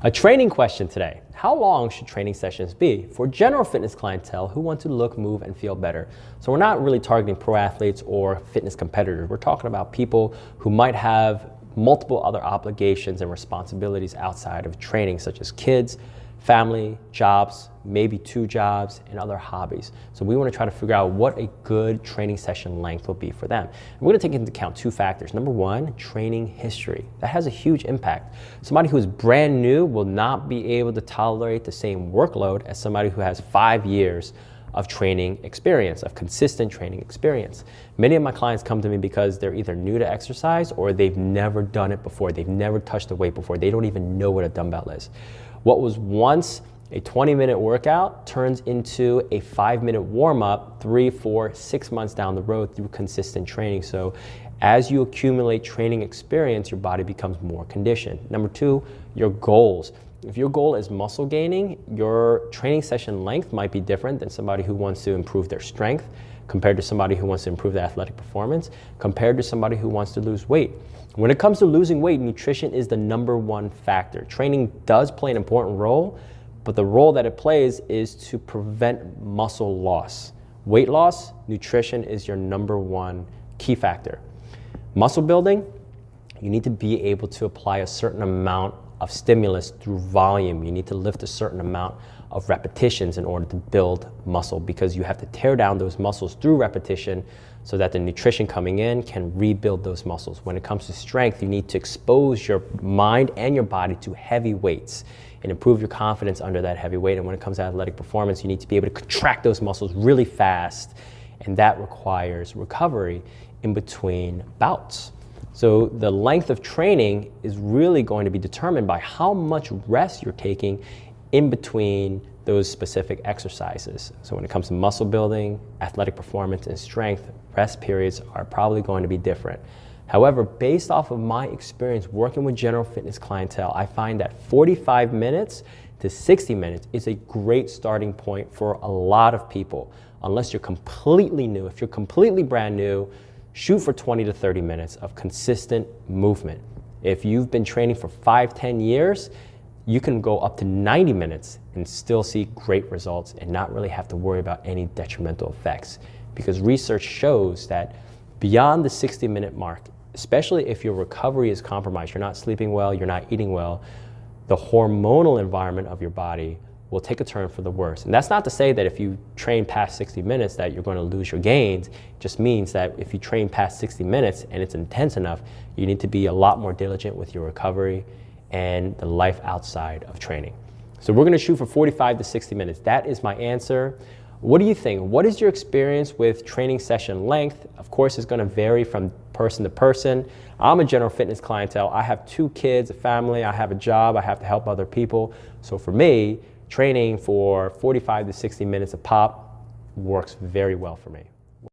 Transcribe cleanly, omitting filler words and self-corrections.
A training question today. How long should training sessions be for general fitness clientele who want to look, move, and feel better? So we're not really targeting pro athletes or fitness competitors. We're talking about people who might have multiple other obligations and responsibilities outside of training, such as kids, family, jobs, maybe 2 jobs, and other hobbies. So we want to try to figure out what a good training session length will be for them. And we're going to take into account 2 factors. Number 1, training history. That has a huge impact. Somebody who is brand new will not be able to tolerate the same workload as somebody who has 5 years of training experience, of consistent training experience. Many of my clients come to me because they're either new to exercise or they've never done it before. They've never touched a weight before. They don't even know what a dumbbell is. What was once a 20-minute workout turns into a 5-minute warm-up 3, 4, 6 months down the road through consistent training. So as you accumulate training experience, your body becomes more conditioned. Number 2, your goals. If your goal is muscle gaining, your training session length might be different than somebody who wants to improve their strength, compared to somebody who wants to improve their athletic performance, compared to somebody who wants to lose weight. When it comes to losing weight, nutrition is the number 1 factor. Training does play an important role, but the role that it plays is to prevent muscle loss. Weight loss, nutrition is your number 1 key factor. Muscle building, you need to be able to apply a certain amount of stimulus through volume. You need to lift a certain amount of repetitions in order to build muscle, because you have to tear down those muscles through repetition so that the nutrition coming in can rebuild those muscles. When it comes to strength, you need to expose your mind and your body to heavy weights and improve your confidence under that heavy weight. And when it comes to athletic performance, you need to be able to contract those muscles really fast, and that requires recovery in between bouts. So the length of training is really going to be determined by how much rest you're taking in between those specific exercises. So when it comes to muscle building, athletic performance, and strength, rest periods are probably going to be different. However, based off of my experience working with general fitness clientele, I find that 45 minutes to 60 minutes is a great starting point for a lot of people. Unless you're completely new, if you're completely brand new, shoot for 20 to 30 minutes of consistent movement. If you've been training for 5, 10 years, you can go up to 90 minutes and still see great results and not really have to worry about any detrimental effects. Because research shows that beyond the 60-minute mark, especially if your recovery is compromised, you're not sleeping well, you're not eating well, the hormonal environment of your body will take a turn for the worse. And that's not to say that if you train past 60 minutes that you're going to lose your gains. It just means that if you train past 60 minutes and it's intense enough, you need to be a lot more diligent with your recovery and the life outside of training. So we're going to shoot for 45 to 60 minutes. That is my answer. What do you think? What is your experience with training session length? Of course, it's going to vary from person to person. I'm a general fitness clientele. I have 2 kids, a family, I have a job, I have to help other people. So for me, training for 45 to 60 minutes a pop works very well for me.